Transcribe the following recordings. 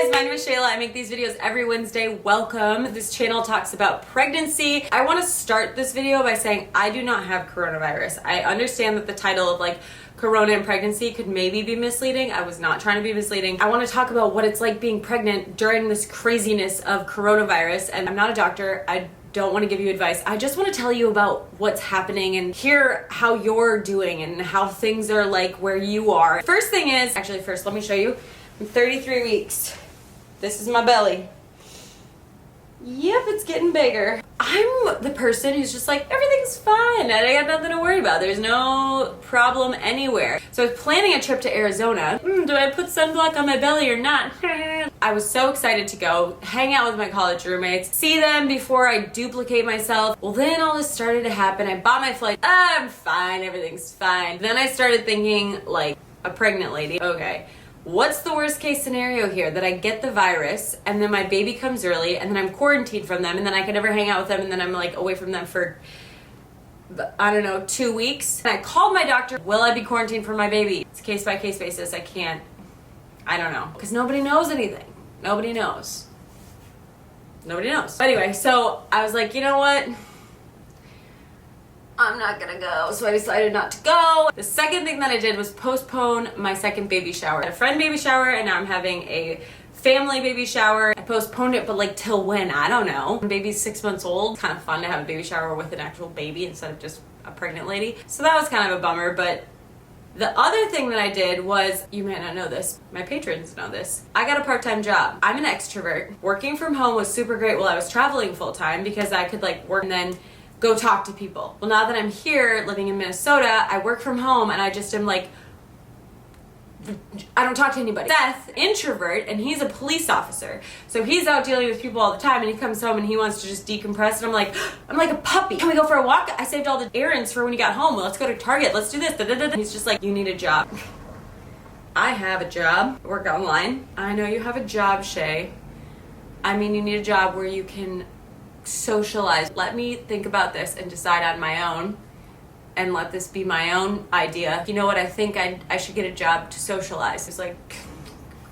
guys, my name is Shayla. I make these videos every Wednesday. Welcome. This channel talks about pregnancy. I want to start this video by saying I do not have coronavirus. I understand that the title of like corona and pregnancy could maybe be misleading. I was not trying to be misleading. I want to talk about what it's like being pregnant during this craziness of coronavirus. And I'm not a doctor. I don't want to give you advice. I just want to tell you about what's happening and hear how you're doing and how things are like where you are. First thing is, actually first let me show you. I'm 33 weeks. This is my belly. Yep, it's getting bigger. I'm the person who's just like, everything's fine and I got nothing to worry about. There's no problem anywhere. So I was planning a trip to Arizona. Do I put sunblock on my belly or not? I was so excited to go hang out with my college roommates, see them before I duplicate myself. Well, then all this started to happen. I bought my flight. I'm fine, everything's fine. Then I started thinking like a pregnant lady. Okay. What's the worst case scenario here? That I get the virus and then my baby comes early and then I'm quarantined from them and then I can never hang out with them and then I'm like away from them for, I don't know, 2 weeks. And I called my doctor, will I be quarantined for my baby? It's case by case basis. I don't know. Because nobody knows anything. Nobody knows. Nobody knows. But anyway, so I was like, you know what? I'm not gonna go. So I decided not to go. The second thing that I did was postpone my second baby shower. I had a friend baby shower and now I'm having a family baby shower. I postponed it, but like till when? I don't know. Baby's 6 months old. Kind of fun to have a baby shower with an actual baby instead of just a pregnant lady. So that was kind of a bummer, but the other thing that I did was, you might not know this, my patrons know this, I got a part-time job. I'm an extrovert. Working from home was super great while I was traveling full-time because I could like work and then go talk to people. Well, now that I'm here living in Minnesota, I work from home and I just am like, I don't talk to anybody. Seth, introvert, and he's a police officer. So he's out dealing with people all the time and he comes home and he wants to just decompress and I'm like a puppy. Can we go for a walk? I saved all the errands for when you got home. Well, let's go to Target. Let's do this. And he's just like, you need a job. I have a job. I work online. I know you have a job, Shay. I mean, you need a job where you can socialize. Let me think about this and decide on my own and let this be my own idea. You know what? I think I should get a job to socialize. It's like,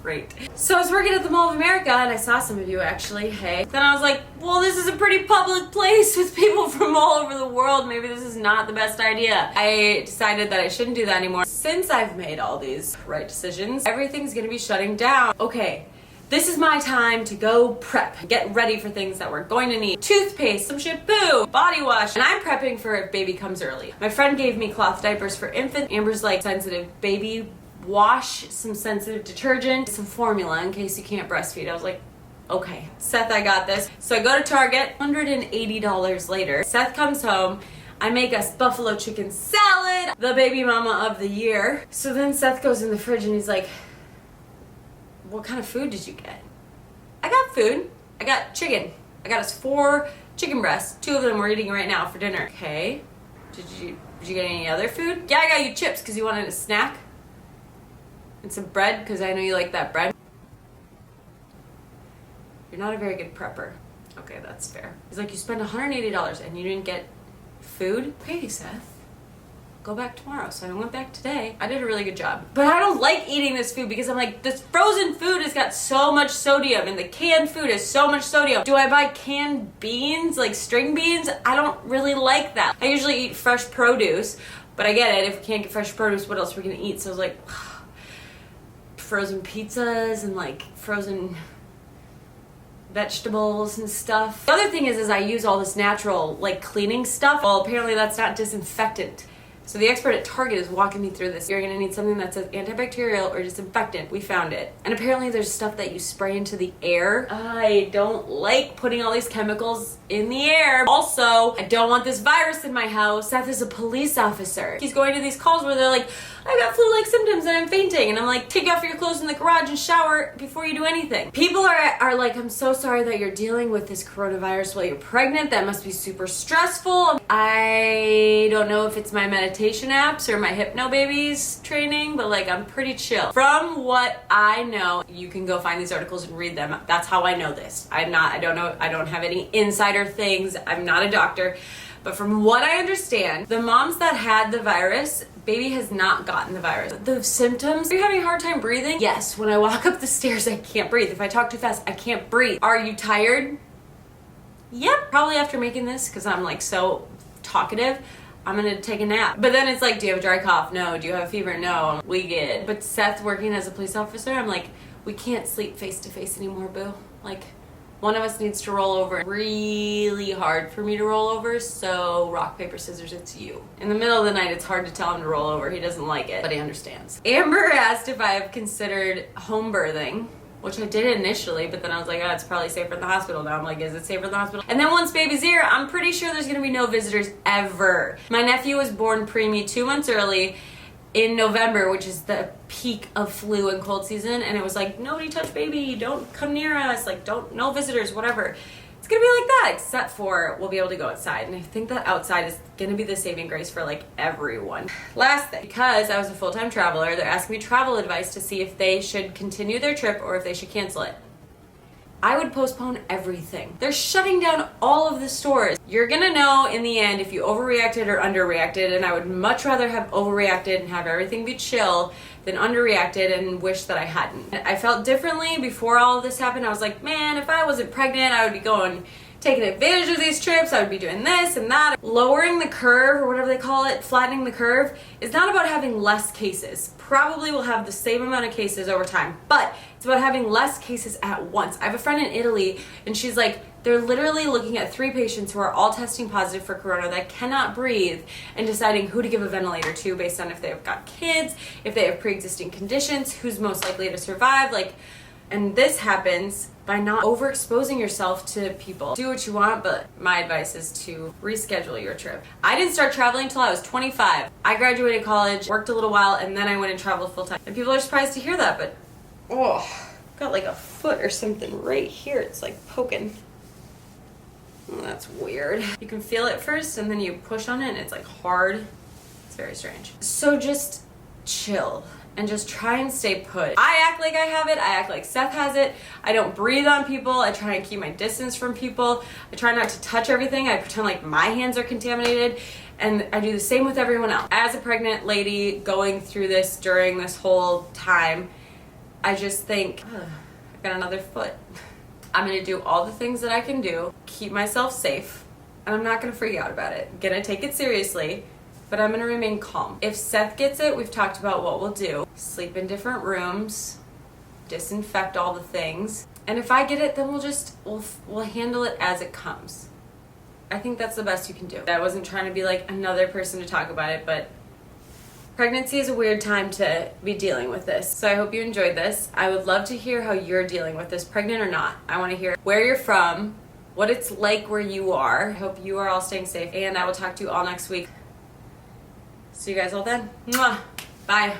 great. So I was working at the Mall of America and I saw some of you actually. Hey. Then I was like, well, this is a pretty public place with people from all over the world. Maybe this is not the best idea. I decided that I shouldn't do that anymore. Since I've made all these right decisions, everything's gonna be shutting down. Okay. This is my time to go prep, get ready for things that we're going to need. Toothpaste, some shampoo, body wash, and I'm prepping for if baby comes early. My friend gave me cloth diapers for infant. Amber's like sensitive baby wash, some sensitive detergent, some formula in case you can't breastfeed. I was like, okay. Seth, I got this. So I go to Target, $180 later. Seth comes home. I make us buffalo chicken salad, the baby mama of the year. So then Seth goes in the fridge and he's like, what kind of food did you get? I got food. I got chicken. I got us 4 chicken breasts. 2 of them we're eating right now for dinner. Okay. Did you get any other food? Yeah, I got you chips because you wanted a snack. And some bread because I know you like that bread. You're not a very good prepper. Okay, that's fair. He's like, you spent $180 and you didn't get food? Okay, Seth. Go back tomorrow. So I went back today. I did a really good job. But I don't like eating this food because I'm like, this frozen food has got so much sodium and the canned food has so much sodium. Do I buy canned beans, like string beans? I don't really like that. I usually eat fresh produce, but I get it. If we can't get fresh produce, what else are we gonna eat? So I was like, frozen pizzas and like frozen vegetables and stuff. The other thing is I use all this natural like cleaning stuff. Well, apparently that's not disinfectant. So the expert at Target is walking me through this. You're gonna need something that says antibacterial or disinfectant. We found it. And apparently there's stuff that you spray into the air. I don't like putting all these chemicals in the air. Also, I don't want this virus in my house. Seth is a police officer. He's going to these calls where they're like, I got flu-like symptoms and I'm fainting. And I'm like, take off your clothes in the garage and shower before you do anything. People are like, I'm so sorry that you're dealing with this coronavirus while you're pregnant. That must be super stressful. I don't know if it's my meditation apps or my Hypnobabies training, but like I'm pretty chill. From what I know, you can go find these articles and read them. That's how I know this. I don't know, I don't have any insider things. I'm not a doctor. But from what I understand, the moms that had the virus Baby has not gotten the virus. The symptoms, are you having a hard time breathing? Yes, when I walk up the stairs, I can't breathe. If I talk too fast, I can't breathe. Are you tired? Yep. Probably after making this, because I'm like so talkative, I'm gonna take a nap. But then it's like, do you have a dry cough? No. Do you have a fever? No. We good. But Seth working as a police officer, I'm like, we can't sleep face to face anymore, boo. Like, one of us needs to roll over. Really hard for me to roll over, so rock, paper, scissors, it's you. In the middle of the night, it's hard to tell him to roll over. He doesn't like it, but he understands. Amber asked if I have considered home birthing, which I did initially, but then I was like, oh, it's probably safer in the hospital now. I'm like, is it safer in the hospital? And then once baby's here, I'm pretty sure there's gonna be no visitors ever. My nephew was born preemie 2 months early in November, which is the peak of flu and cold season, and it was like, nobody touch baby, don't come near us, like, no visitors, whatever. It's gonna be like that, except for we'll be able to go outside, and I think that outside is gonna be the saving grace for like everyone. Last thing, because I was a full-time traveler, they're asking me travel advice to see if they should continue their trip or if they should cancel it. I would postpone everything. They're shutting down all of the stores. You're gonna know in the end if you overreacted or underreacted, and I would much rather have overreacted and have everything be chill than underreacted and wish that I hadn't. I felt differently before all of this happened. I was like, man, if I wasn't pregnant, I would be taking advantage of these trips. I would be doing this and that. Lowering the curve, or whatever they call it, flattening the curve, is not about having less cases. Probably will have the same amount of cases over time, but it's about having less cases at once. I have a friend in Italy, and she's like, they're literally looking at 3 patients who are all testing positive for corona that cannot breathe and deciding who to give a ventilator to based on if they've got kids, if they have pre-existing conditions, who's most likely to survive. Like, and this happens by not overexposing yourself to people. Do what you want, but my advice is to reschedule your trip. I didn't start traveling until I was 25. I graduated college, worked a little while, and then I went and traveled full time. And people are surprised to hear that, but oh, got like a foot or something right here. It's like poking. Oh, that's weird. You can feel it first, and then you push on it, and it's like hard. It's very strange. So just chill and just try and stay put. I act like I have it. I act like Seth has it. I don't breathe on people. I try and keep my distance from people. I try not to touch everything. I pretend like my hands are contaminated. And I do the same with everyone else. As a pregnant lady going through this during this whole time, I just think, I got another foot. I'm gonna do all the things that I can do, keep myself safe, and I'm not gonna freak out about it. I'm gonna take it seriously, but I'm gonna remain calm. If Seth gets it, we've talked about what we'll do. Sleep in different rooms, disinfect all the things. And if I get it, then we'll handle it as it comes. I think that's the best you can do. I wasn't trying to be like another person to talk about it, but pregnancy is a weird time to be dealing with this. So I hope you enjoyed this. I would love to hear how you're dealing with this, pregnant or not. I wanna hear where you're from, what it's like where you are. I hope you are all staying safe, and I will talk to you all next week. See you guys all then. Mwah. Bye.